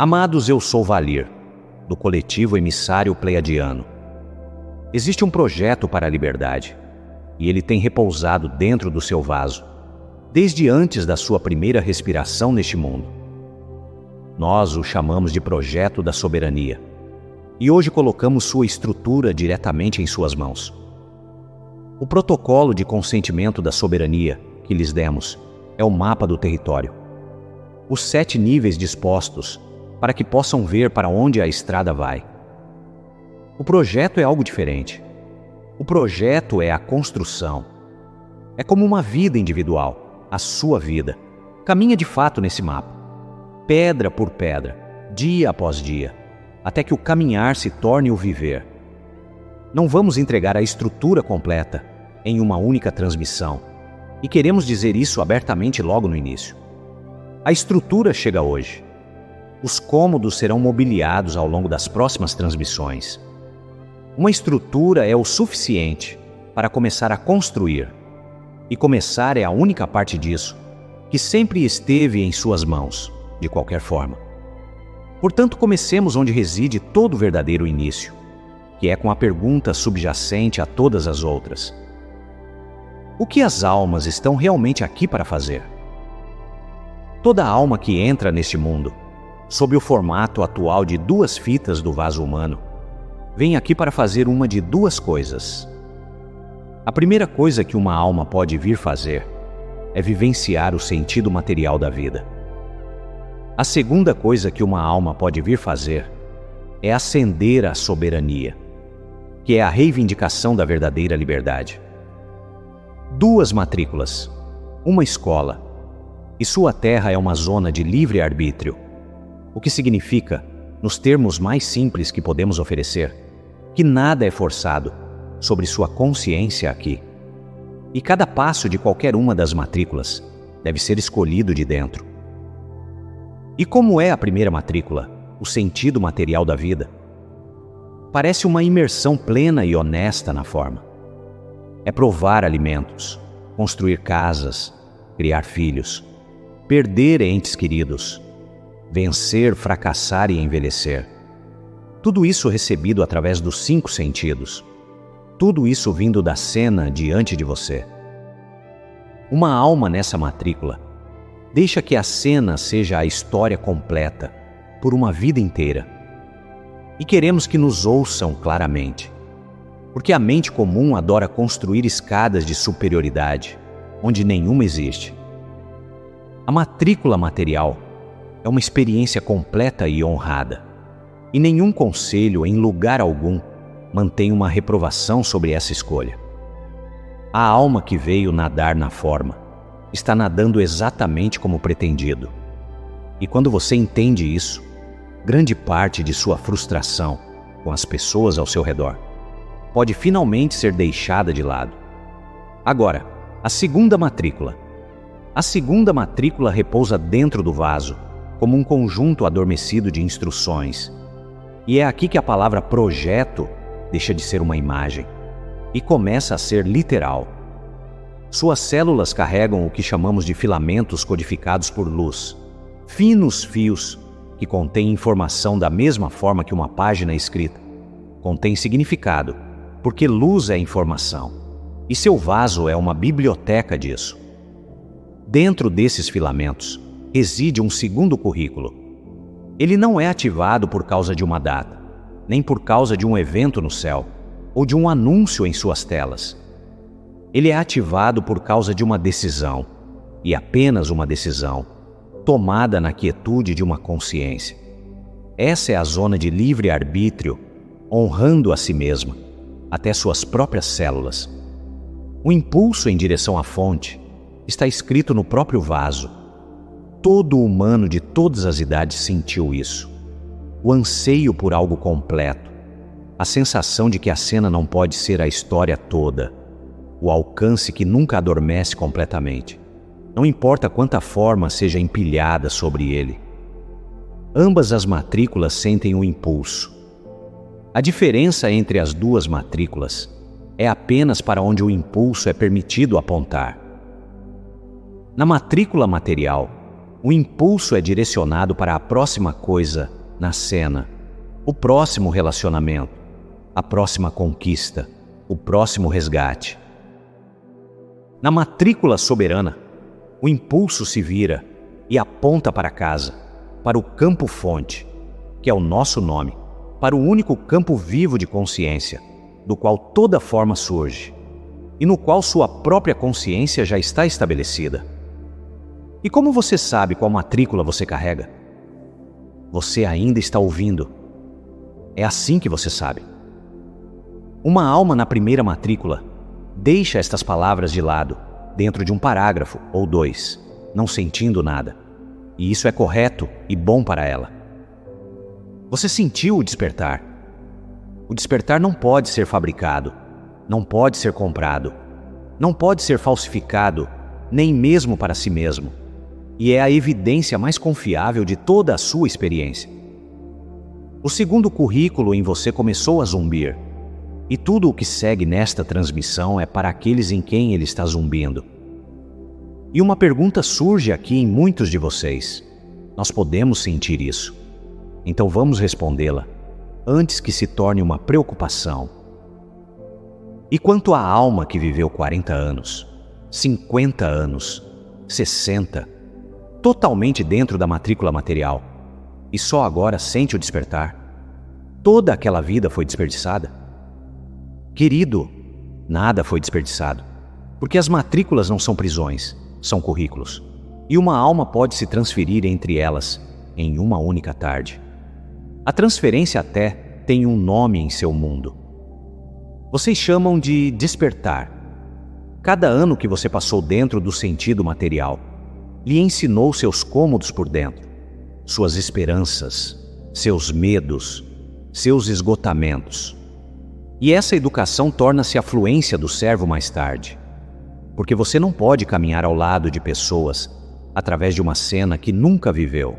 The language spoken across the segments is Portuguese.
Amados, eu sou Valir, do coletivo emissário pleiadiano. Existe um projeto para a liberdade, e ele tem repousado dentro do seu vaso, desde antes da sua primeira respiração neste mundo. Nós o chamamos de Projeto da Soberania, e hoje colocamos sua estrutura diretamente em suas mãos. O protocolo de consentimento da soberania que lhes demos é o mapa do território. Os 7 níveis dispostos para que possam ver para onde a estrada vai. O projeto é algo diferente. O projeto é a construção. É como uma vida individual, a sua vida. Caminha de fato nesse mapa, pedra por pedra, dia após dia, até que o caminhar se torne o viver. Não vamos entregar a estrutura completa em uma única transmissão, e queremos dizer isso abertamente logo no início. A estrutura chega hoje. Os cômodos serão mobiliados ao longo das próximas transmissões. Uma estrutura é o suficiente para começar a construir, e começar é a única parte disso que sempre esteve em suas mãos, de qualquer forma. Portanto, comecemos onde reside todo o verdadeiro início, que é com a pergunta subjacente a todas as outras. O que as almas estão realmente aqui para fazer? Toda alma que entra neste mundo, sob o formato atual de 2 fitas do vaso humano, vem aqui para fazer uma de 2 coisas. A primeira coisa que uma alma pode vir fazer é vivenciar o sentido material da vida. A segunda coisa que uma alma pode vir fazer é ascender à soberania, que é a reivindicação da verdadeira liberdade. 2 matrículas, uma escola, e sua terra é uma zona de livre arbítrio, o que significa, nos termos mais simples que podemos oferecer, que nada é forçado sobre sua consciência aqui. E cada passo de qualquer uma das matrículas deve ser escolhido de dentro. E como é a primeira matrícula, o sentido material da vida? Parece uma imersão plena e honesta na forma. É provar alimentos, construir casas, criar filhos, perder entes queridos, vencer, fracassar e envelhecer. Tudo isso recebido através dos 5 sentidos. Tudo isso vindo da cena diante de você. Uma alma nessa matrícula deixa que a cena seja a história completa por uma vida inteira. E queremos que nos ouçam claramente, porque a mente comum adora construir escadas de superioridade, onde nenhuma existe. A matrícula material é uma experiência completa e honrada, e nenhum conselho, em lugar algum, mantém uma reprovação sobre essa escolha. A alma que veio nadar na forma está nadando exatamente como pretendido. E quando você entende isso, grande parte de sua frustração com as pessoas ao seu redor pode finalmente ser deixada de lado. Agora, a segunda matrícula. A segunda matrícula repousa dentro do vaso, como um conjunto adormecido de instruções. E é aqui que a palavra projeto deixa de ser uma imagem e começa a ser literal. Suas células carregam o que chamamos de filamentos codificados por luz, finos fios que contêm informação da mesma forma que uma página escrita. Contém significado, porque luz é informação, e seu vaso é uma biblioteca disso. Dentro desses filamentos reside um segundo currículo. Ele não é ativado por causa de uma data, nem por causa de um evento no céu, ou de um anúncio em suas telas. Ele é ativado por causa de uma decisão, e apenas uma decisão, tomada na quietude de uma consciência. Essa é a zona de livre arbítrio, honrando a si mesma, até suas próprias células. O impulso em direção à fonte está escrito no próprio vaso. Todo humano de todas as idades sentiu isso. O anseio por algo completo, a sensação de que a cena não pode ser a história toda, o alcance que nunca adormece completamente. Não importa quanta forma seja empilhada sobre ele. Ambas as matrículas sentem o impulso. A diferença entre as 2 matrículas é apenas para onde o impulso é permitido apontar. Na matrícula material, o impulso é direcionado para a próxima coisa na cena, o próximo relacionamento, a próxima conquista, o próximo resgate. Na matrícula soberana, o impulso se vira e aponta para casa, para o campo-fonte, que é o nosso nome, para o único campo vivo de consciência, do qual toda forma surge, e no qual sua própria consciência já está estabelecida. E como você sabe qual matrícula você carrega? Você ainda está ouvindo. É assim que você sabe. Uma alma na primeira matrícula deixa estas palavras de lado, dentro de um parágrafo ou 2, não sentindo nada. E isso é correto e bom para ela. Você sentiu o despertar. O despertar não pode ser fabricado, não pode ser comprado, não pode ser falsificado, nem mesmo para si mesmo. E é a evidência mais confiável de toda a sua experiência. O segundo currículo em você começou a zumbir, e tudo o que segue nesta transmissão é para aqueles em quem ele está zumbindo. E uma pergunta surge aqui em muitos de vocês. Nós podemos sentir isso. Então vamos respondê-la, antes que se torne uma preocupação. E quanto à alma que viveu 40 anos, 50 anos, 60, totalmente dentro da matrícula material, e só agora sente o despertar? Toda aquela vida foi desperdiçada? Querido, nada foi desperdiçado, porque as matrículas não são prisões, são currículos, e uma alma pode se transferir entre elas em uma única tarde. A transferência até tem um nome em seu mundo. Vocês chamam de despertar. Cada ano que você passou dentro do sentido material lhe ensinou seus cômodos por dentro, suas esperanças, seus medos, seus esgotamentos. E essa educação torna-se a fluência do servo mais tarde, porque você não pode caminhar ao lado de pessoas através de uma cena que nunca viveu.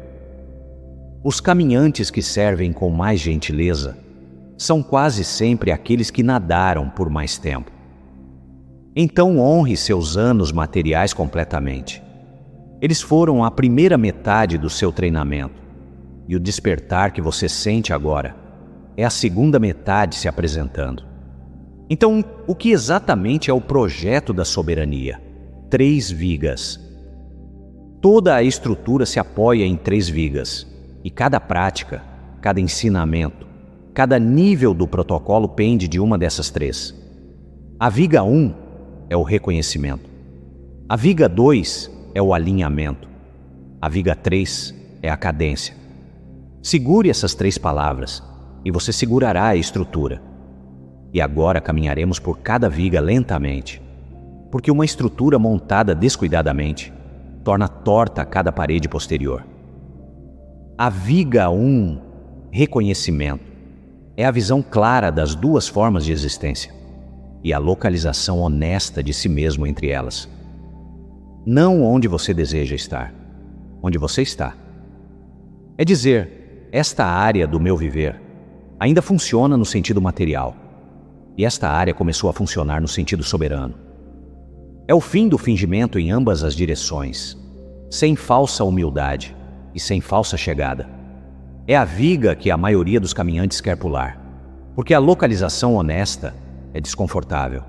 Os caminhantes que servem com mais gentileza são quase sempre aqueles que nadaram por mais tempo. Então honre seus anos materiais completamente. Eles foram a primeira metade do seu treinamento, e o despertar que você sente agora é a segunda metade se apresentando. Então, o que exatamente é o projeto da soberania? 3 vigas. Toda a estrutura se apoia em 3 vigas, e cada prática, cada ensinamento, cada nível do protocolo pende de uma dessas 3. A viga 1 é o reconhecimento. A viga 2 é o alinhamento. A viga 3 é a cadência. Segure essas 3 palavras e você segurará a estrutura. E agora caminharemos por cada viga lentamente, porque uma estrutura montada descuidadamente torna torta cada parede posterior. A viga 1, reconhecimento, é a visão clara das 2 formas de existência e a localização honesta de si mesmo entre elas. Não onde você deseja estar, onde você está. É dizer, esta área do meu viver ainda funciona no sentido material, e esta área começou a funcionar no sentido soberano. É o fim do fingimento em ambas as direções, sem falsa humildade e sem falsa chegada. É a viga que a maioria dos caminhantes quer pular, porque a localização honesta é desconfortável.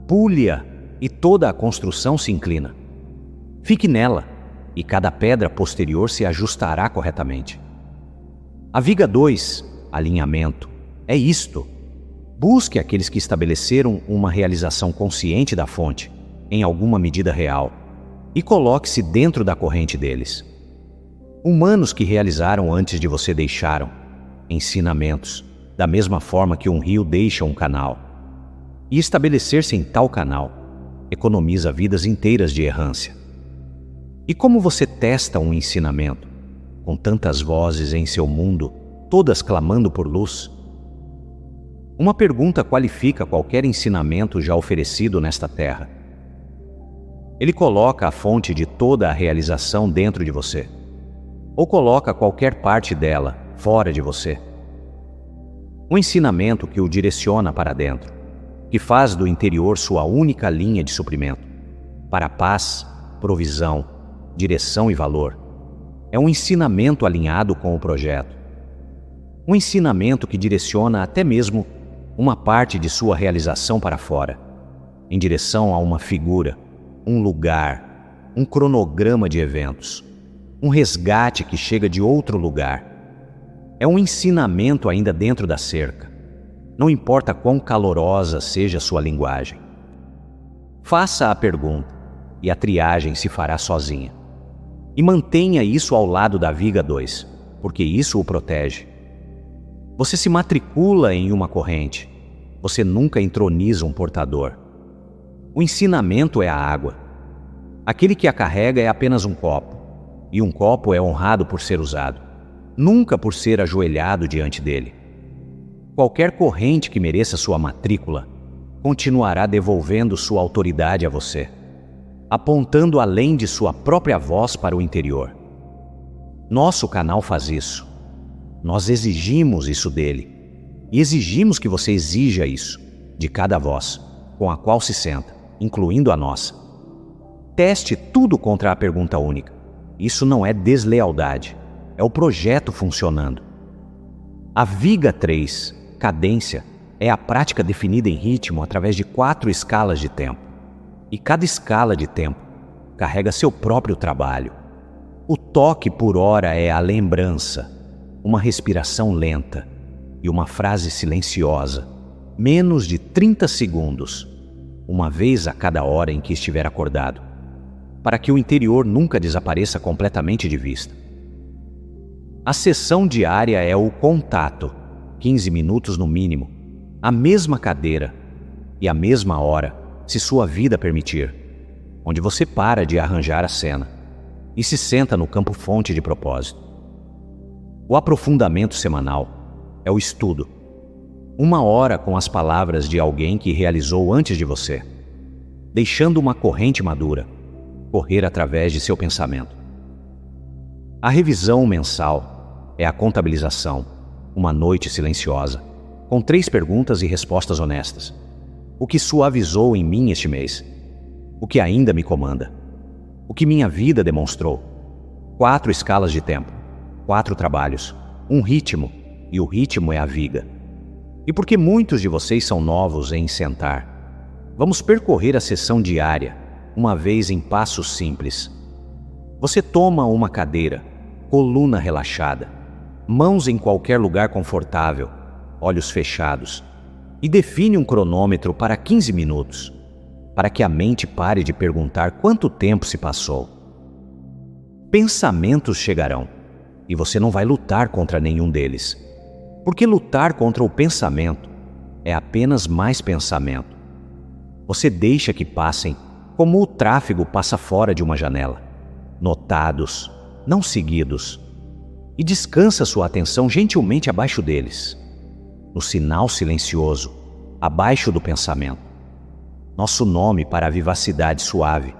Pule-a e toda a construção se inclina. Fique nela e cada pedra posterior se ajustará corretamente. A viga 2, alinhamento, é isto. Busque aqueles que estabeleceram uma realização consciente da fonte, em alguma medida real, e coloque-se dentro da corrente deles. Humanos que realizaram antes de você deixaram ensinamentos, da mesma forma que um rio deixa um canal. E estabelecer-se em tal canal economiza vidas inteiras de errância. E como você testa um ensinamento, com tantas vozes em seu mundo, todas clamando por luz? Uma pergunta qualifica qualquer ensinamento já oferecido nesta terra. Ele coloca a fonte de toda a realização dentro de você, ou coloca qualquer parte dela fora de você. Um ensinamento que o direciona para dentro, que faz do interior sua única linha de suprimento, para paz, provisão, direção e valor, É um ensinamento alinhado com o projeto. Um ensinamento que direciona até mesmo uma parte de sua realização para fora, em direção a uma figura, um lugar, um cronograma de eventos, um resgate que chega de outro lugar. É um ensinamento ainda dentro da cerca, não importa quão calorosa seja sua linguagem. Faça a pergunta e a triagem se fará sozinha. E mantenha isso ao lado da viga 2, porque isso o protege. Você se matricula em uma corrente, você nunca entroniza um portador. O ensinamento é a água. Aquele que a carrega é apenas um copo, e um copo é honrado por ser usado, nunca por ser ajoelhado diante dele. Qualquer corrente que mereça sua matrícula continuará devolvendo sua autoridade a você, apontando além de sua própria voz para o interior. Nosso canal faz isso. Nós exigimos isso dele. E exigimos que você exija isso de cada voz com a qual se senta, incluindo a nossa. Teste tudo contra a pergunta única. Isso não é deslealdade, é o projeto funcionando. A viga 3, cadência, é a prática definida em ritmo através de 4 escalas de tempo. E cada escala de tempo carrega seu próprio trabalho. O toque por hora é a lembrança, uma respiração lenta e uma frase silenciosa, menos de 30 segundos, uma vez a cada hora em que estiver acordado, para que o interior nunca desapareça completamente de vista. A sessão diária é o contato, 15 minutos no mínimo, a mesma cadeira e a mesma hora, se sua vida permitir, onde você para de arranjar a cena e se senta no campo-fonte de propósito. O aprofundamento semanal é o estudo. 1 hora com as palavras de alguém que realizou antes de você, deixando uma corrente madura correr através de seu pensamento. A revisão mensal é a contabilização, uma noite silenciosa, com 3 perguntas e respostas honestas. O que suavizou em mim este mês? O que ainda me comanda? O que minha vida demonstrou? 4 escalas de tempo, 4 trabalhos, um ritmo, e o ritmo é a viga. E porque muitos de vocês são novos em sentar, vamos percorrer a sessão diária, uma vez em passos simples. Você toma uma cadeira, coluna relaxada, mãos em qualquer lugar confortável, olhos fechados, e define um cronômetro para 15 minutos, para que a mente pare de perguntar quanto tempo se passou. Pensamentos chegarão, e você não vai lutar contra nenhum deles, porque lutar contra o pensamento é apenas mais pensamento. Você deixa que passem como o tráfego passa fora de uma janela, notados, não seguidos, e descansa sua atenção gentilmente abaixo deles, no sinal silencioso, abaixo do pensamento. Nosso nome para a vivacidade suave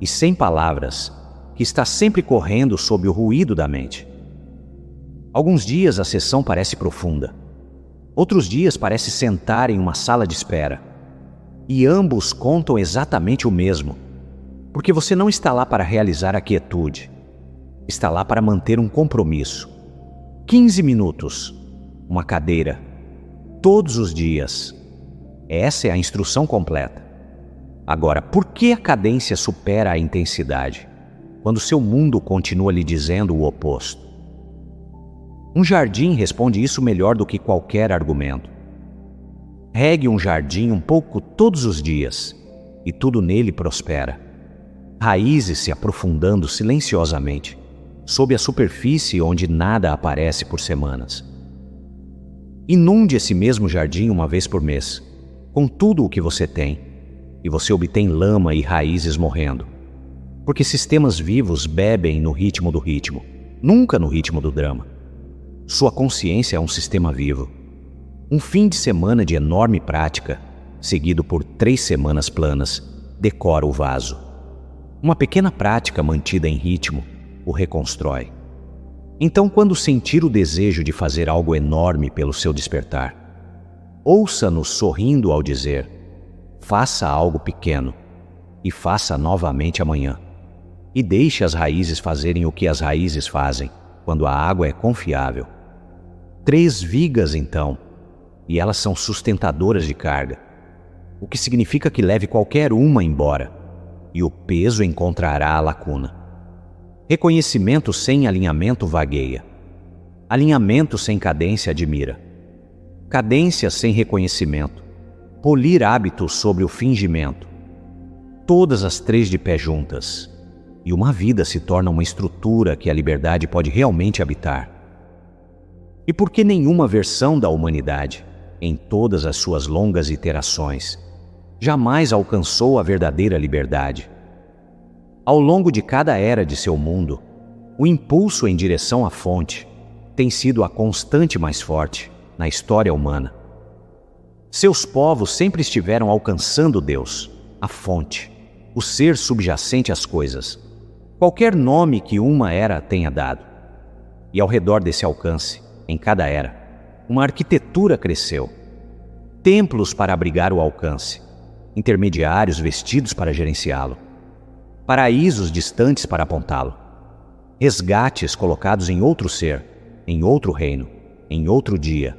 e sem palavras, que está sempre correndo sob o ruído da mente. Alguns dias a sessão parece profunda. Outros dias parece sentar em uma sala de espera. E ambos contam exatamente o mesmo, porque você não está lá para realizar a quietude. Está lá para manter um compromisso. 15 minutos, uma cadeira, todos os dias. Essa é a instrução completa. Agora, por que a cadência supera a intensidade, quando seu mundo continua lhe dizendo o oposto? Um jardim responde isso melhor do que qualquer argumento. Regue um jardim um pouco todos os dias, e tudo nele prospera. Raízes se aprofundando silenciosamente, sob a superfície onde nada aparece por semanas. Inunde esse mesmo jardim uma vez por mês, com tudo o que você tem, e você obtém lama e raízes morrendo. Porque sistemas vivos bebem no ritmo do ritmo, nunca no ritmo do drama. Sua consciência é um sistema vivo. Um fim de semana de enorme prática, seguido por 3 semanas planas, decora o vaso. Uma pequena prática mantida em ritmo o reconstrói. Então, quando sentir o desejo de fazer algo enorme pelo seu despertar, ouça-nos sorrindo ao dizer: faça algo pequeno e faça novamente amanhã. e deixe as raízes fazerem o que as raízes fazem, quando a água é confiável. 3 vigas, então, e elas são sustentadoras de carga, o que significa que leve qualquer uma embora, e o peso encontrará a lacuna. Reconhecimento sem alinhamento vagueia. Alinhamento sem cadência admira. Cadência sem reconhecimento. Polir hábitos sobre o fingimento. Todas as 3 de pé juntas. E uma vida se torna uma estrutura que a liberdade pode realmente habitar. E por que nenhuma versão da humanidade, em todas as suas longas iterações, jamais alcançou a verdadeira liberdade? Ao longo de cada era de seu mundo, o impulso em direção à fonte tem sido a constante mais forte na história humana. Seus povos sempre estiveram alcançando Deus, a fonte, o ser subjacente às coisas, qualquer nome que uma era tenha dado. E ao redor desse alcance, em cada era, uma arquitetura cresceu. Templos para abrigar o alcance, intermediários vestidos para gerenciá-lo, paraísos distantes para apontá-lo, resgates colocados em outro ser, em outro reino, em outro dia.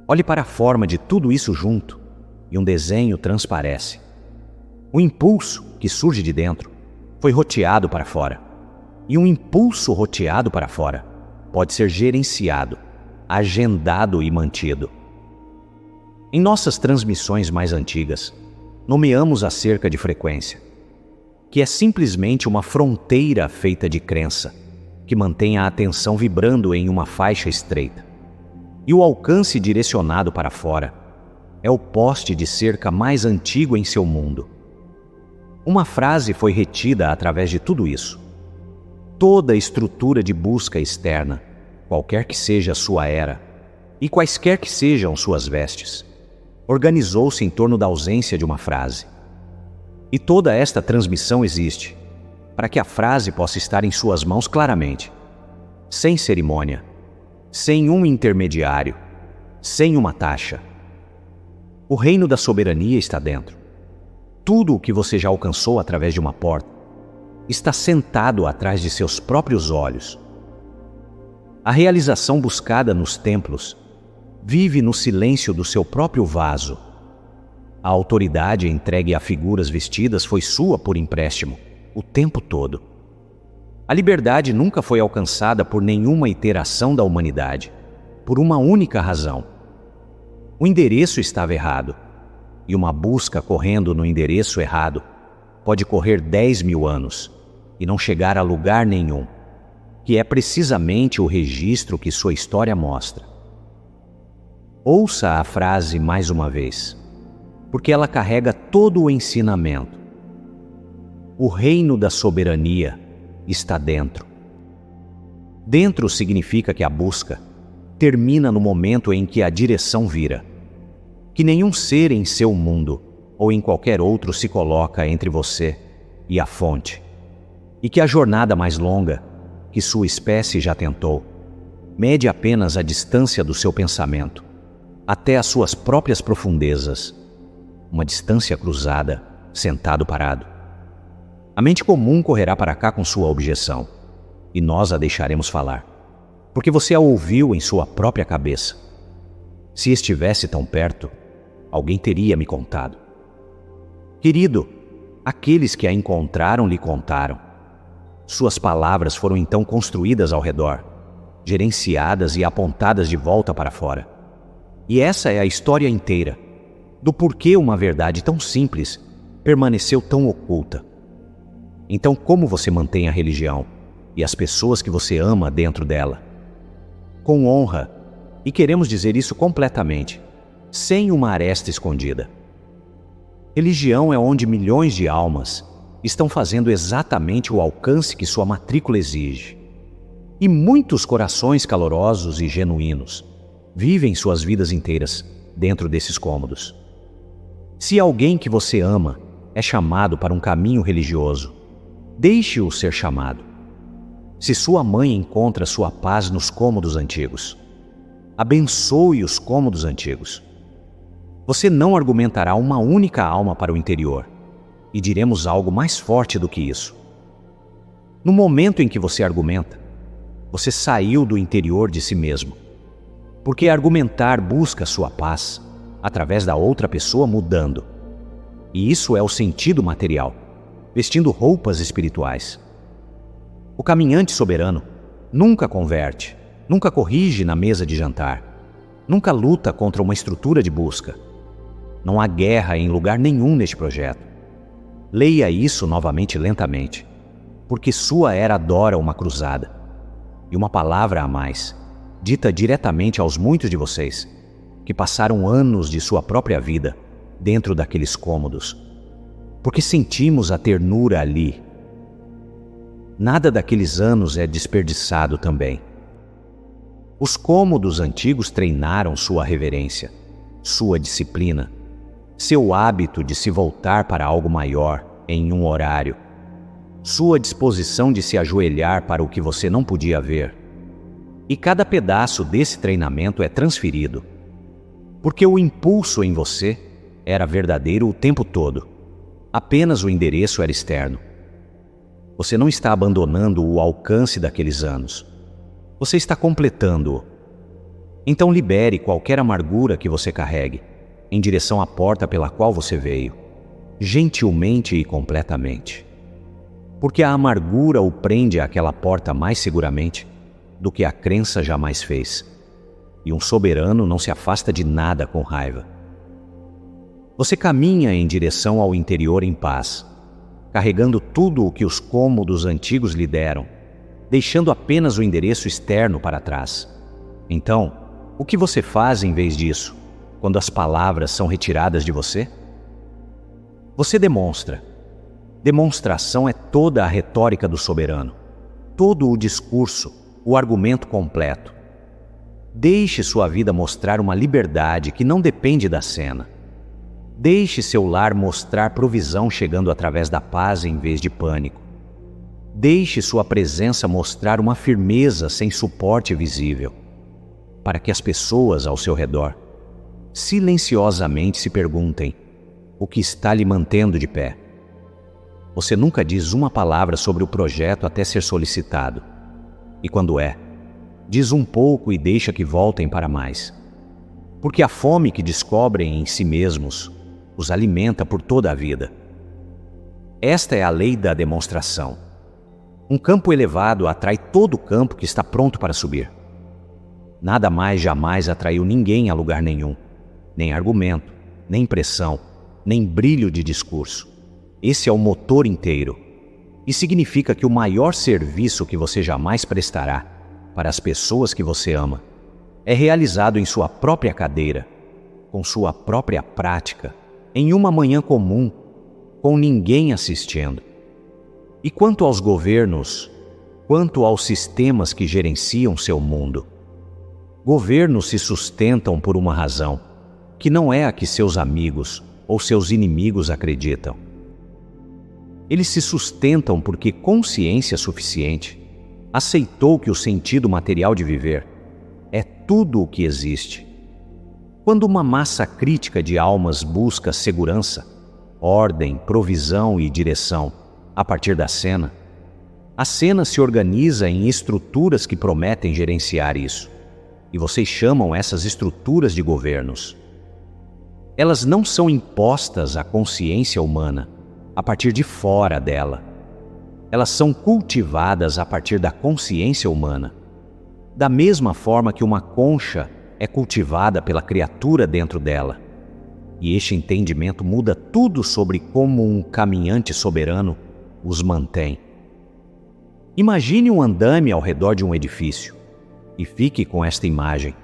Olhe para a forma de tudo isso junto e um desenho transparece. O impulso que surge de dentro foi roteado para fora. E um impulso roteado para fora pode ser gerenciado, agendado e mantido. Em nossas transmissões mais antigas, nomeamos a cerca de frequência, que é simplesmente uma fronteira feita de crença, que mantém a atenção vibrando em uma faixa estreita. E o alcance direcionado para fora é o poste de cerca mais antigo em seu mundo. Uma frase foi retida através de tudo isso. Toda estrutura de busca externa, qualquer que seja a sua era, e quaisquer que sejam suas vestes, organizou-se em torno da ausência de uma frase. E toda esta transmissão existe para que a frase possa estar em suas mãos claramente, sem cerimônia, sem um intermediário, sem uma taxa. O reino da soberania está dentro. Tudo o que você já alcançou através de uma porta está sentado atrás de seus próprios olhos. A realização buscada nos templos vive no silêncio do seu próprio vaso. A autoridade entregue a figuras vestidas foi sua por empréstimo, o tempo todo. A liberdade nunca foi alcançada por nenhuma iteração da humanidade, por uma única razão. O endereço estava errado, e uma busca correndo no endereço errado pode correr 10.000 anos e não chegar a lugar nenhum, que é precisamente o registro que sua história mostra. Ouça a frase mais uma vez, porque ela carrega todo o ensinamento. O reino da soberania está dentro. Dentro significa que a busca termina no momento em que a direção vira, que nenhum ser em seu mundo ou em qualquer outro se coloca entre você e a fonte, e que a jornada mais longa, que sua espécie já tentou, mede apenas a distância do seu pensamento, até as suas próprias profundezas, uma distância cruzada, sentado parado. A mente comum correrá para cá com sua objeção, e nós a deixaremos falar, porque você a ouviu em sua própria cabeça. Se estivesse tão perto, alguém teria me contado. Querido, aqueles que a encontraram lhe contaram. Suas palavras foram então construídas ao redor, gerenciadas e apontadas de volta para fora. E essa é a história inteira, do porquê uma verdade tão simples permaneceu tão oculta. Então, como você mantém a religião e as pessoas que você ama dentro dela? Com honra, e queremos dizer isso completamente, sem uma aresta escondida. Religião é onde milhões de almas estão fazendo exatamente o alcance que sua matrícula exige. E muitos corações calorosos e genuínos vivem suas vidas inteiras dentro desses cômodos. Se alguém que você ama é chamado para um caminho religioso, deixe-o ser chamado. Se sua mãe encontra sua paz nos cômodos antigos, abençoe os cômodos antigos. Você não argumentará uma única alma para o interior, e diremos algo mais forte do que isso. No momento em que você argumenta, você saiu do interior de si mesmo. Porque argumentar busca sua paz através da outra pessoa mudando. E isso é o sentido material, vestindo roupas espirituais. O caminhante soberano nunca converte, nunca corrige na mesa de jantar, nunca luta contra uma estrutura de busca. Não há guerra em lugar nenhum neste projeto. Leia isso novamente lentamente, porque sua era adora uma cruzada. E uma palavra a mais, dita diretamente aos muitos de vocês, que passaram anos de sua própria vida dentro daqueles cômodos, porque sentimos a ternura ali. Nada daqueles anos é desperdiçado também. Os cômodos antigos treinaram sua reverência, sua disciplina, seu hábito de se voltar para algo maior em um horário, sua disposição de se ajoelhar para o que você não podia ver. E cada pedaço desse treinamento é transferido, porque o impulso em você era verdadeiro o tempo todo, apenas o endereço era externo. Você não está abandonando o alcance daqueles anos, você está completando-o. Então libere qualquer amargura que você carregue, em direção à porta pela qual você veio, gentilmente e completamente. Porque a amargura o prende àquela porta mais seguramente do que a crença jamais fez. E um soberano não se afasta de nada com raiva. Você caminha em direção ao interior em paz, carregando tudo o que os cômodos antigos lhe deram, deixando apenas o endereço externo para trás. Então, o que você faz em vez disso, quando as palavras são retiradas de você? Você demonstra. Demonstração é toda a retórica do soberano, todo o discurso, o argumento completo. Deixe sua vida mostrar uma liberdade que não depende da cena. Deixe seu lar mostrar provisão chegando através da paz em vez de pânico. Deixe sua presença mostrar uma firmeza sem suporte visível, para que as pessoas ao seu redor silenciosamente se perguntem: o que está lhe mantendo de pé? Você nunca diz uma palavra sobre o projeto até ser solicitado. E quando diz um pouco e deixa que voltem para mais. Porque a fome que descobrem em si mesmos os alimenta por toda a vida. Esta é a lei da demonstração. Um campo elevado atrai todo o campo que está pronto para subir. Nada mais jamais atraiu ninguém a lugar nenhum, nem argumento, nem pressão, nem brilho de discurso. Esse é o motor inteiro, e significa que o maior serviço que você jamais prestará para as pessoas que você ama é realizado em sua própria cadeira, com sua própria prática, em uma manhã comum, com ninguém assistindo. E quanto aos governos, quanto aos sistemas que gerenciam seu mundo, governos se sustentam por uma razão, que não é a que seus amigos ou seus inimigos acreditam. Eles se sustentam porque consciência suficiente aceitou que o sentido material de viver é tudo o que existe. Quando uma massa crítica de almas busca segurança, ordem, provisão e direção a partir da cena, a cena se organiza em estruturas que prometem gerenciar isso, e vocês chamam essas estruturas de governos. Elas não são impostas à consciência humana a partir de fora dela. Elas são cultivadas a partir da consciência humana, da mesma forma que uma concha é cultivada pela criatura dentro dela. E este entendimento muda tudo sobre como um caminhante soberano os mantém. Imagine um andaime ao redor de um edifício e fique com esta imagem,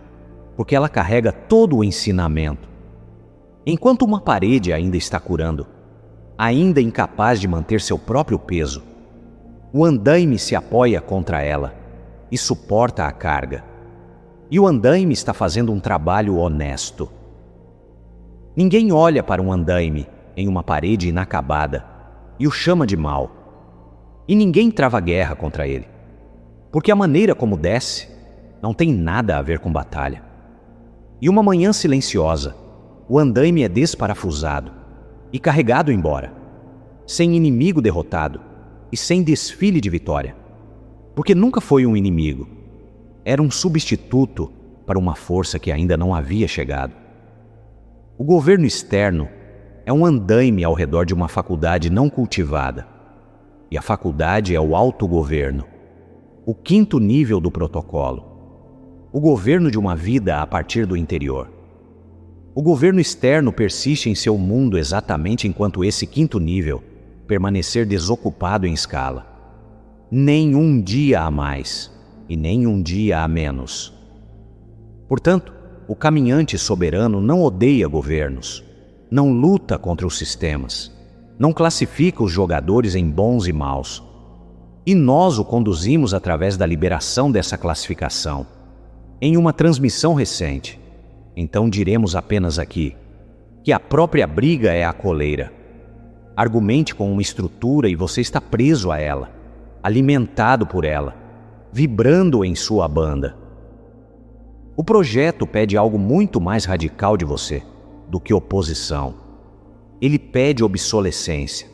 porque ela carrega todo o ensinamento. Enquanto uma parede ainda está curando, ainda incapaz de manter seu próprio peso, o andaime se apoia contra ela e suporta a carga. E o andaime está fazendo um trabalho honesto. Ninguém olha para um andaime em uma parede inacabada e o chama de mau. E ninguém trava guerra contra ele, porque a maneira como desce não tem nada a ver com batalha. E uma manhã silenciosa, o andaime é desparafusado e carregado embora, sem inimigo derrotado e sem desfile de vitória. Porque nunca foi um inimigo. Era um substituto para uma força que ainda não havia chegado. O governo externo é um andaime ao redor de uma faculdade não cultivada. E a faculdade é o autogoverno, o quinto nível do protocolo. O governo de uma vida a partir do interior. O governo externo persiste em seu mundo exatamente enquanto esse quinto nível permanecer desocupado em escala. Nem um dia a mais e nem um dia a menos. Portanto, o caminhante soberano não odeia governos, não luta contra os sistemas, não classifica os jogadores em bons e maus. E nós o conduzimos através da liberação dessa classificação. Em uma transmissão recente, então diremos apenas aqui que a própria briga é a coleira. Argumente com uma estrutura e você está preso a ela, alimentado por ela, vibrando em sua banda. O projeto pede algo muito mais radical de você do que oposição. Ele pede obsolescência.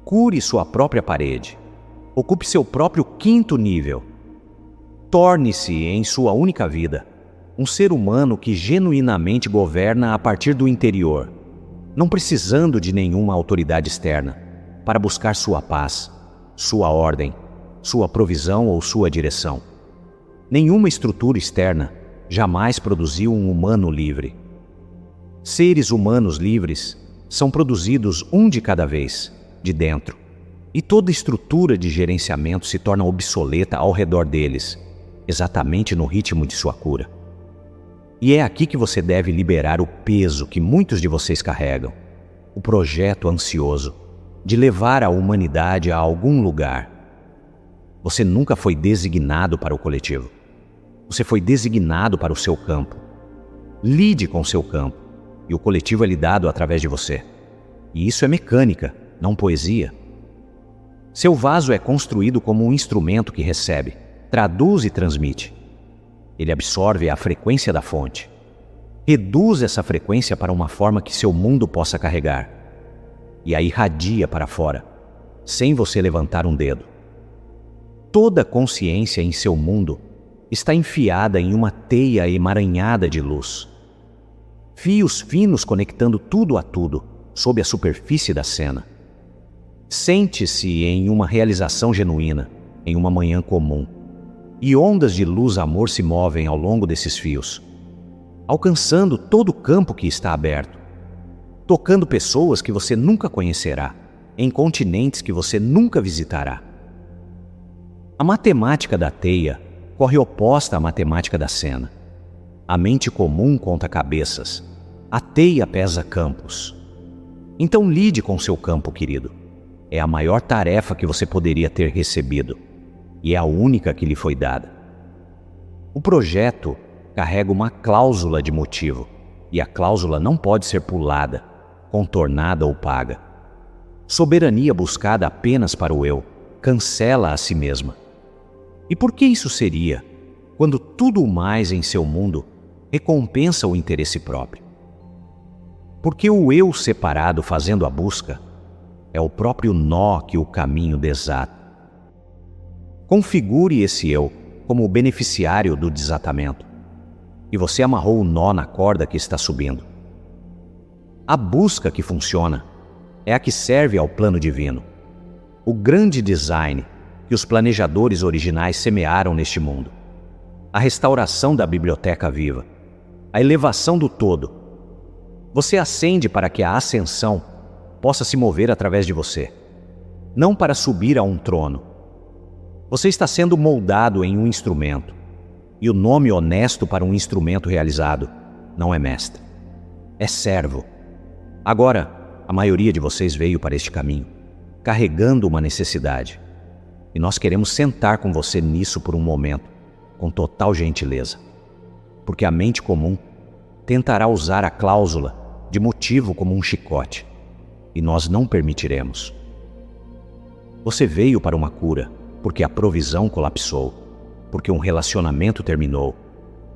Cure sua própria parede. Ocupe seu próprio quinto nível. Torne-se, em sua única vida, um ser humano que genuinamente governa a partir do interior, não precisando de nenhuma autoridade externa para buscar sua paz, sua ordem, sua provisão ou sua direção. Nenhuma estrutura externa jamais produziu um humano livre. Seres humanos livres são produzidos um de cada vez, de dentro, e toda estrutura de gerenciamento se torna obsoleta ao redor deles, exatamente no ritmo de sua cura. E é aqui que você deve liberar o peso que muitos de vocês carregam, o projeto ansioso de levar a humanidade a algum lugar. Você nunca foi designado para o coletivo. Você foi designado para o seu campo. Lide com seu campo, e o coletivo é lidado através de você. E isso é mecânica, não poesia. Seu vaso é construído como um instrumento que recebe, traduz e transmite. Ele absorve a frequência da fonte. Reduz essa frequência para uma forma que seu mundo possa carregar. E a irradia para fora, sem você levantar um dedo. Toda consciência em seu mundo está enfiada em uma teia emaranhada de luz. Fios finos conectando tudo a tudo, sob a superfície da cena. Sente-se em uma realização genuína, em uma manhã comum. E ondas de luz-amor se movem ao longo desses fios, alcançando todo o campo que está aberto, tocando pessoas que você nunca conhecerá, em continentes que você nunca visitará. A matemática da teia corre oposta à matemática da cena. A mente comum conta cabeças, a teia pesa campos. Então lide com seu campo, querido. É a maior tarefa que você poderia ter recebido. E é a única que lhe foi dada. O projeto carrega uma cláusula de motivo, e a cláusula não pode ser pulada, contornada ou paga. Soberania buscada apenas para o eu cancela a si mesma. E por que isso seria, quando tudo o mais em seu mundo recompensa o interesse próprio? Porque o eu separado fazendo a busca é o próprio nó que o caminho desata. Configure esse eu como o beneficiário do desatamento, e você amarrou o nó na corda que está subindo. A busca que funciona é a que serve ao plano divino, o grande design que os planejadores originais semearam neste mundo, a restauração da biblioteca viva, a elevação do todo. Você ascende para que a ascensão possa se mover através de você, não para subir a um trono. Você está sendo moldado em um instrumento, e o nome honesto para um instrumento realizado não é mestre, é servo. Agora, a maioria de vocês veio para este caminho, carregando uma necessidade, e nós queremos sentar com você nisso por um momento, com total gentileza, porque a mente comum tentará usar a cláusula de motivo como um chicote, e nós não permitiremos. Você veio para uma cura, porque a provisão colapsou, porque um relacionamento terminou,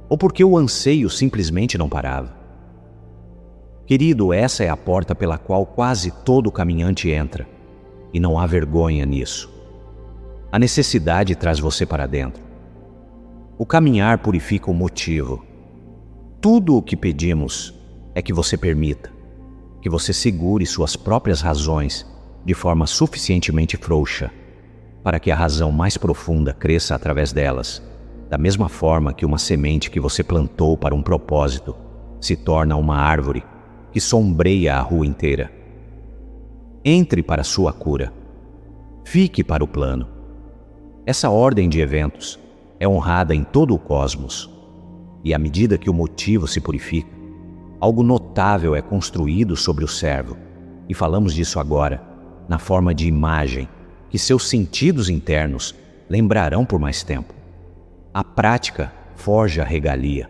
ou porque o anseio simplesmente não parava. Querido, essa é a porta pela qual quase todo caminhante entra, e não há vergonha nisso. A necessidade traz você para dentro. O caminhar purifica o motivo. Tudo o que pedimos é que você permita, que você segure suas próprias razões de forma suficientemente frouxa, para que a razão mais profunda cresça através delas, da mesma forma que uma semente que você plantou para um propósito se torna uma árvore que sombreia a rua inteira. Entre para a sua cura. Fique para o plano. Essa ordem de eventos é honrada em todo o cosmos, e à medida que o motivo se purifica, algo notável é construído sobre o servo, e falamos disso agora, na forma de imagem, que seus sentidos internos lembrarão por mais tempo. A prática forja a regalia.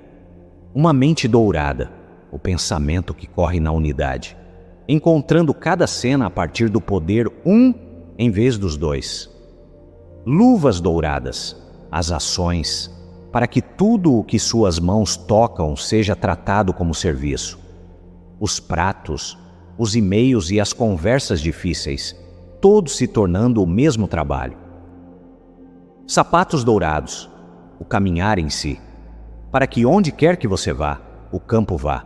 Uma mente dourada, o pensamento que corre na unidade, encontrando cada cena a partir do poder um em vez dos dois. Luvas douradas, as ações, para que tudo o que suas mãos tocam seja tratado como serviço. Os pratos, os e-mails e as conversas difíceis, todos se tornando o mesmo trabalho. Sapatos dourados, o caminhar em si, para que onde quer que você vá, o campo vá.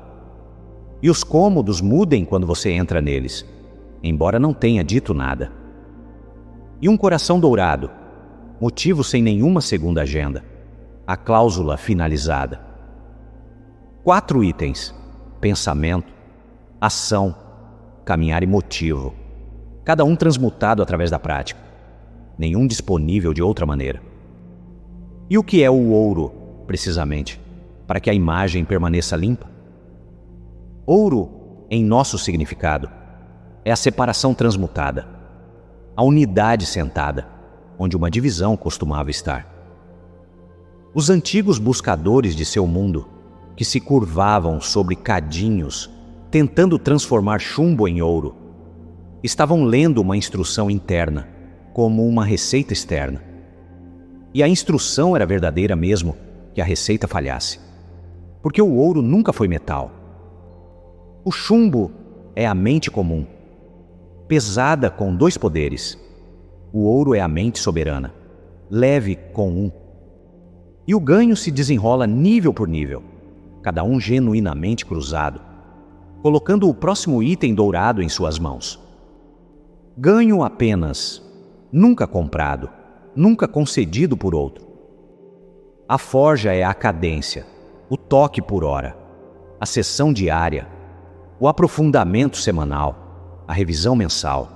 E os cômodos mudem quando você entra neles, embora não tenha dito nada. E um coração dourado, motivo sem nenhuma segunda agenda, a cláusula finalizada. 4 itens: pensamento, ação, caminhar e motivo, cada um transmutado através da prática, nenhum disponível de outra maneira. E o que é o ouro, precisamente, para que a imagem permaneça limpa? Ouro, em nosso significado, é a separação transmutada, a unidade sentada, onde uma divisão costumava estar. Os antigos buscadores de seu mundo, que se curvavam sobre cadinhos, tentando transformar chumbo em ouro, estavam lendo uma instrução interna, como uma receita externa. E a instrução era verdadeira mesmo que a receita falhasse, porque o ouro nunca foi metal. O chumbo é a mente comum, pesada com 2 poderes. O ouro é a mente soberana, leve com 1. E o ganho se desenrola nível por nível, cada um genuinamente cruzado, colocando o próximo item dourado em suas mãos. Ganho apenas, nunca comprado, nunca concedido por outro. A forja é a cadência, o toque por hora, a sessão diária, o aprofundamento semanal, a revisão mensal.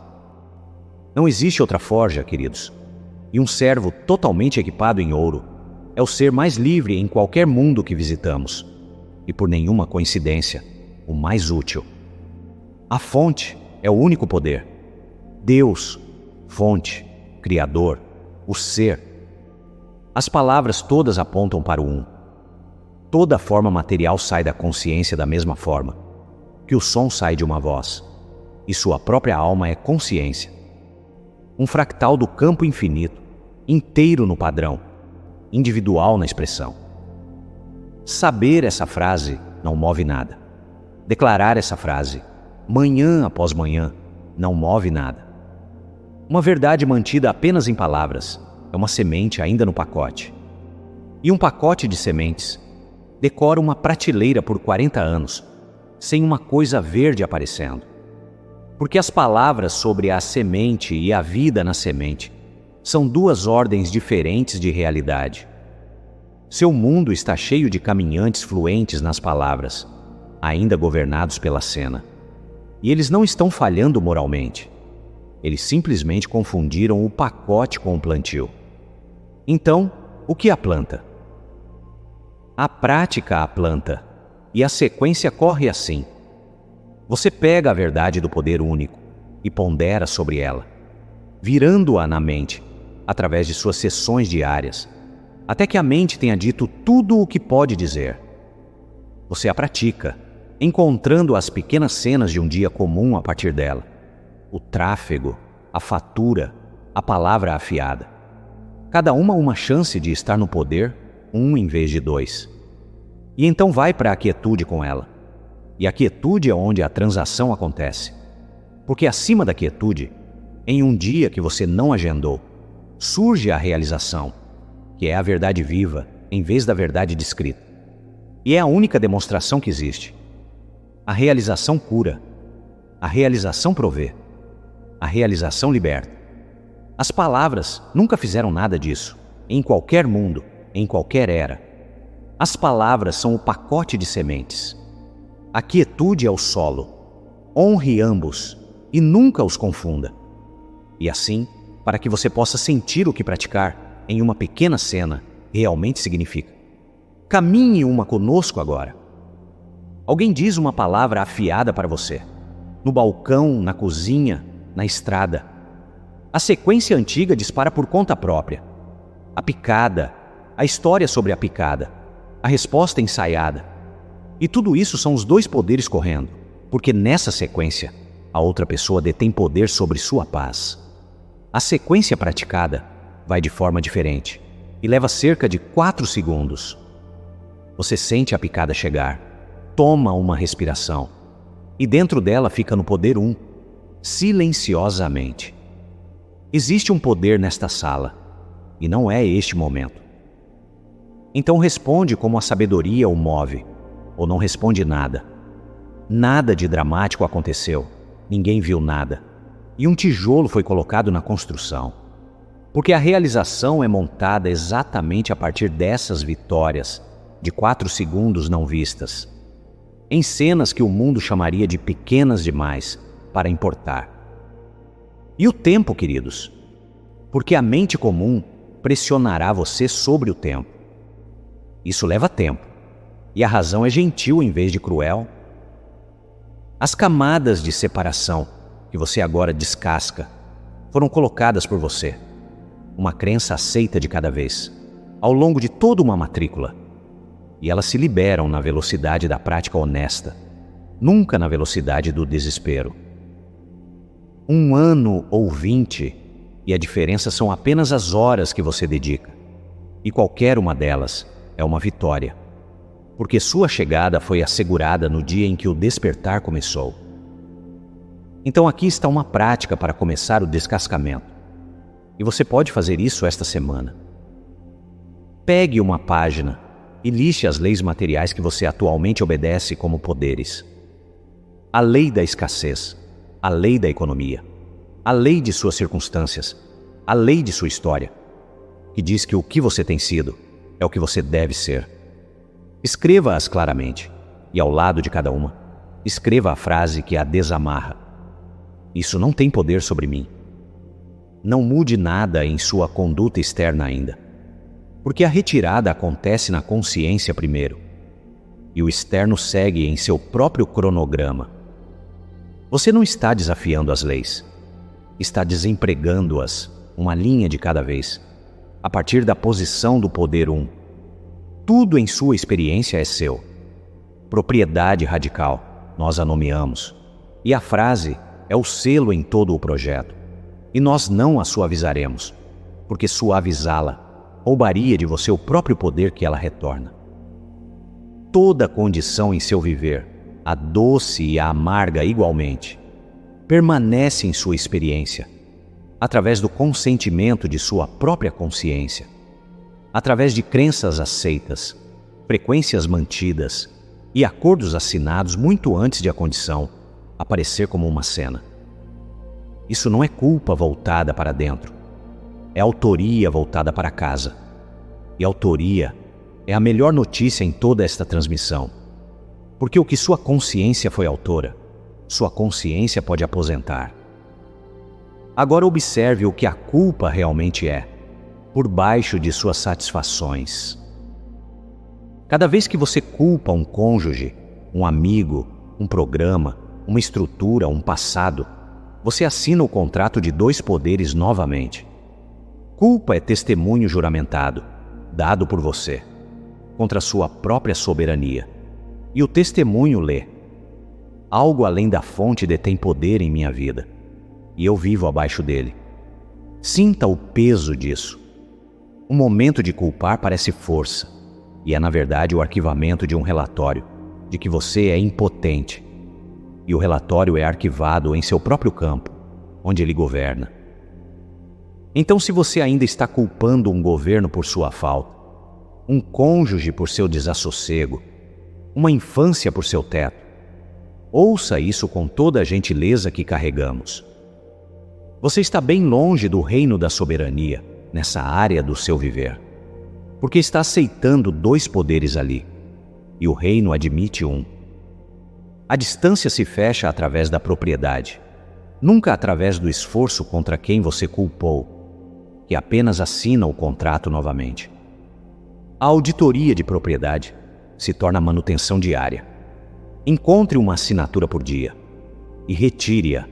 Não existe outra forja, queridos, e um servo totalmente equipado em ouro é o ser mais livre em qualquer mundo que visitamos, e por nenhuma coincidência, o mais útil. A fonte é o único poder. Deus, fonte, Criador, o ser. As palavras todas apontam para o um. Toda forma material sai da consciência da mesma forma que o som sai de uma voz, e sua própria alma é consciência. Um fractal do campo infinito, inteiro no padrão, individual na expressão. Saber essa frase não move nada. Declarar essa frase, manhã após manhã, não move nada. Uma verdade mantida apenas em palavras é uma semente ainda no pacote. E um pacote de sementes decora uma prateleira por 40 anos, sem uma coisa verde aparecendo. Porque as palavras sobre a semente e a vida na semente são 2 ordens diferentes de realidade. Seu mundo está cheio de caminhantes fluentes nas palavras, ainda governados pela cena. E eles não estão falhando moralmente. Eles simplesmente confundiram o pacote com o plantio. Então, o que a planta? A prática a planta, e a sequência corre assim. Você pega a verdade do poder único e pondera sobre ela, virando-a na mente, através de suas sessões diárias, até que a mente tenha dito tudo o que pode dizer. Você a pratica, encontrando as pequenas cenas de um dia comum a partir dela. O tráfego, a fatura, a palavra afiada. Cada uma chance de estar no poder, 1 em vez de 2. E então vai para a quietude com ela. E a quietude é onde a transação acontece. Porque acima da quietude, em um dia que você não agendou, surge a realização, que é a verdade viva em vez da verdade descrita. E é a única demonstração que existe. A realização cura. A realização provê. A realização liberta. As palavras nunca fizeram nada disso, em qualquer mundo, em qualquer era. As palavras são o pacote de sementes. A quietude é o solo. Honre ambos e nunca os confunda. E assim, para que você possa sentir o que praticar em uma pequena cena realmente significa. Caminhe uma conosco agora. Alguém diz uma palavra afiada para você. No balcão, na cozinha, na estrada. A sequência antiga dispara por conta própria. A picada, a história sobre a picada, a resposta ensaiada. E tudo isso são os dois poderes correndo, porque nessa sequência, a outra pessoa detém poder sobre sua paz. A sequência praticada vai de forma diferente e leva cerca de 4 segundos. Você sente a picada chegar, toma uma respiração e dentro dela fica no poder 1, silenciosamente. Existe um poder nesta sala e não é este momento. Então responde como a sabedoria o move, ou não responde nada. Nada de dramático aconteceu, ninguém viu nada, e um tijolo foi colocado na construção. Porque a realização é montada exatamente a partir dessas vitórias de 4 segundos não vistas, em cenas que o mundo chamaria de pequenas demais para importar. E o tempo, queridos? Porque a mente comum pressionará você sobre o tempo. Isso leva tempo, e a razão é gentil em vez de cruel. As camadas de separação que você agora descasca foram colocadas por você, uma crença aceita de cada vez, ao longo de toda uma matrícula. E elas se liberam na velocidade da prática honesta, nunca na velocidade do desespero. 1 ano ou 20, e a diferença são apenas as horas que você dedica. E qualquer uma delas é uma vitória, porque sua chegada foi assegurada no dia em que o despertar começou. Então aqui está uma prática para começar o descascamento. E você pode fazer isso esta semana. Pegue uma página e liste as leis materiais que você atualmente obedece como poderes. A lei da escassez, a lei da economia, a lei de suas circunstâncias, a lei de sua história, que diz que o que você tem sido é o que você deve ser. Escreva-as claramente, e ao lado de cada uma, escreva a frase que a desamarra. Isso não tem poder sobre mim. Não mude nada em sua conduta externa ainda, porque a retirada acontece na consciência primeiro, e o externo segue em seu próprio cronograma. Você não está desafiando as leis, está desempregando-as, uma linha de cada vez, a partir da posição do poder 1. Tudo em sua experiência é seu. Propriedade radical, nós a nomeamos, e a frase é o selo em todo o projeto. E nós não a suavizaremos, porque suavizá-la roubaria de você o próprio poder que ela retorna. Toda condição em seu viver, a doce e a amarga igualmente, permanece em sua experiência, através do consentimento de sua própria consciência, através de crenças aceitas, frequências mantidas e acordos assinados muito antes de a condição aparecer como uma cena. Isso não é culpa voltada para dentro, é autoria voltada para casa. E autoria é a melhor notícia em toda esta transmissão, porque o que sua consciência foi autora, sua consciência pode aposentar. Agora observe o que a culpa realmente é, por baixo de suas satisfações. Cada vez que você culpa um cônjuge, um amigo, um programa, uma estrutura, um passado, você assina o contrato de 2 poderes novamente. Culpa é testemunho juramentado, dado por você, contra sua própria soberania. E o testemunho lê: algo além da fonte detém poder em minha vida, e eu vivo abaixo dele. Sinta o peso disso. O momento de culpar parece força, e é na verdade o arquivamento de um relatório, de que você é impotente. E o relatório é arquivado em seu próprio campo, onde ele governa. Então, se você ainda está culpando um governo por sua falta, um cônjuge por seu desassossego, uma infância por seu teto, ouça isso com toda a gentileza que carregamos. Você está bem longe do reino da soberania, nessa área do seu viver, porque está aceitando 2 poderes ali, e o reino admite um. A distância se fecha através da propriedade, nunca através do esforço contra quem você culpou, que apenas assina o contrato novamente. A auditoria de propriedade se torna manutenção diária. Encontre uma assinatura por dia e retire-a.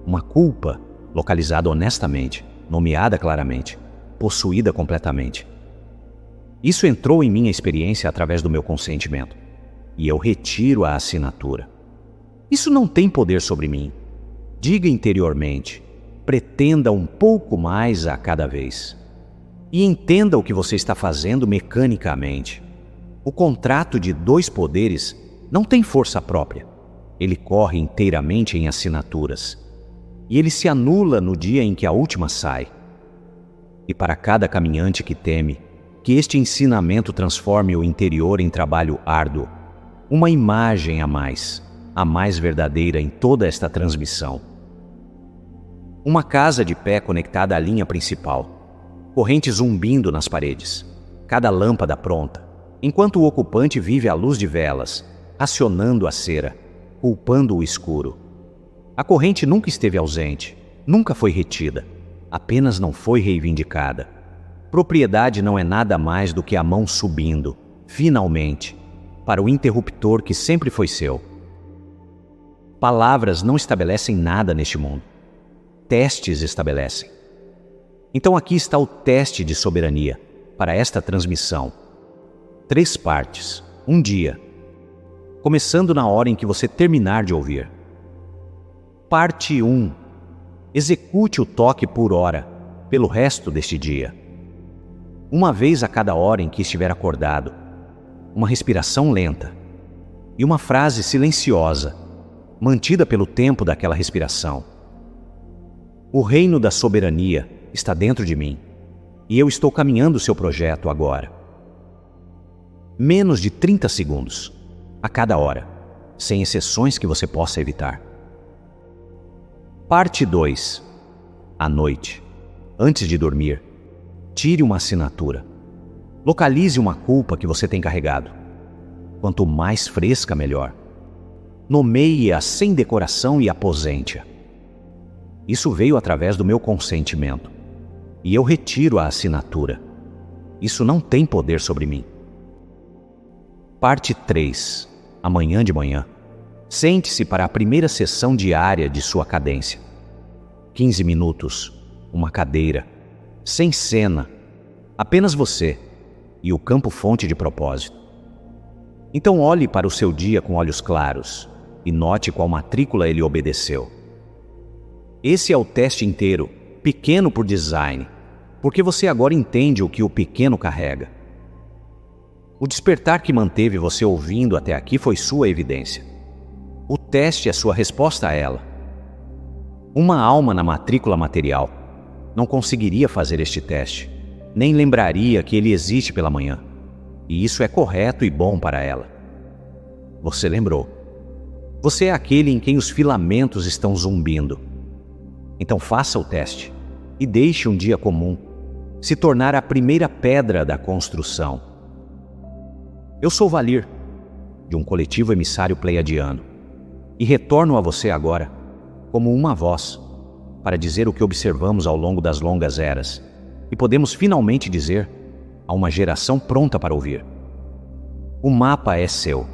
Uma culpa localizada honestamente, nomeada claramente, possuída completamente. Isso entrou em minha experiência através do meu consentimento, e eu retiro a assinatura. Isso não tem poder sobre mim. Diga interiormente, pretenda um pouco mais a cada vez. E entenda o que você está fazendo mecanicamente. O contrato de 2 poderes não tem força própria. Ele corre inteiramente em assinaturas. E ele se anula no dia em que a última sai. E para cada caminhante que teme que este ensinamento transforme o interior em trabalho árduo, uma imagem a mais verdadeira em toda esta transmissão. Uma casa de pé conectada à linha principal, corrente zumbindo nas paredes, cada lâmpada pronta, enquanto o ocupante vive à luz de velas, acionando a cera, culpando o escuro. A corrente nunca esteve ausente, nunca foi retida, apenas não foi reivindicada. Propriedade não é nada mais do que a mão subindo, finalmente, para o interruptor que sempre foi seu. Palavras não estabelecem nada neste mundo. Testes estabelecem. Então aqui está o teste de soberania para esta transmissão. 3 partes, 1 dia, começando na hora em que você terminar de ouvir. Parte 1. Execute o toque por hora, pelo resto deste dia. Uma vez a cada hora em que estiver acordado, uma respiração lenta e uma frase silenciosa, mantida pelo tempo daquela respiração. O reino da soberania está dentro de mim e eu estou caminhando seu projeto agora. Menos de 30 segundos, a cada hora, sem exceções que você possa evitar. Parte 2. À noite, antes de dormir, tire uma assinatura. Localize uma culpa que você tem carregado. Quanto mais fresca, melhor. Nomeie-a sem decoração e aposente-a. Isso veio através do meu consentimento. E eu retiro a assinatura. Isso não tem poder sobre mim. Parte 3. Amanhã de manhã. Sente-se para a primeira sessão diária de sua cadência. 15 minutos, uma cadeira, sem cena, apenas você e o campo-fonte de propósito. Então olhe para o seu dia com olhos claros e note qual matrícula ele obedeceu. Esse é o teste inteiro, pequeno por design, porque você agora entende o que o pequeno carrega. O despertar que manteve você ouvindo até aqui foi sua evidência. O teste é sua resposta a ela. Uma alma na matrícula material não conseguiria fazer este teste, nem lembraria que ele existe pela manhã. E isso é correto e bom para ela. Você lembrou. Você é aquele em quem os filamentos estão zumbindo. Então faça o teste e deixe um dia comum se tornar a primeira pedra da construção. Eu sou Valir, de um coletivo emissário pleiadiano, e retorno a você agora como uma voz para dizer o que observamos ao longo das longas eras e podemos finalmente dizer a uma geração pronta para ouvir. O mapa é seu,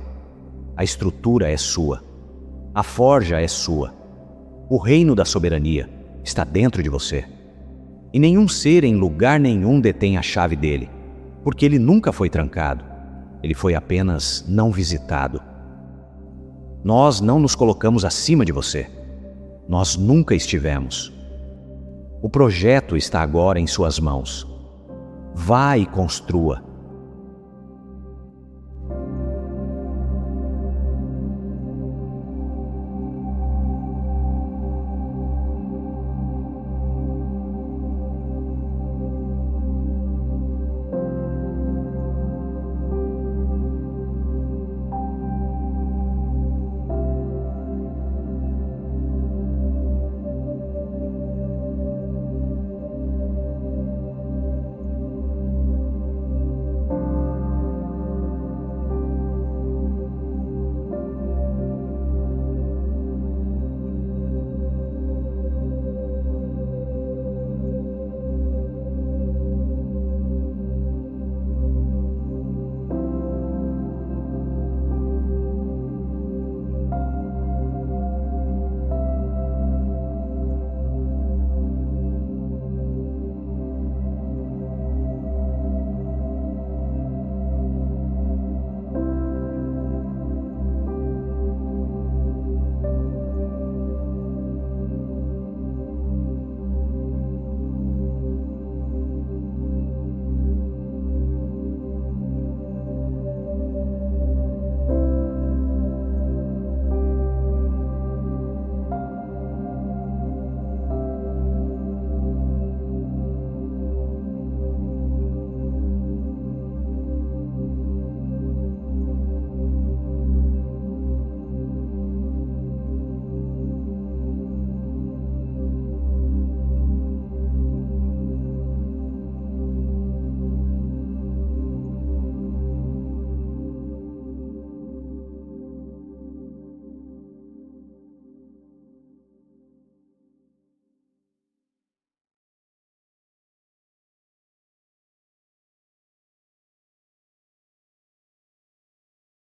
a estrutura é sua, a forja é sua, o reino da soberania está dentro de você. E nenhum ser em lugar nenhum detém a chave dele, porque ele nunca foi trancado, ele foi apenas não visitado. Nós não nos colocamos acima de você, nós nunca estivemos. O projeto está agora em suas mãos. Vá e construa.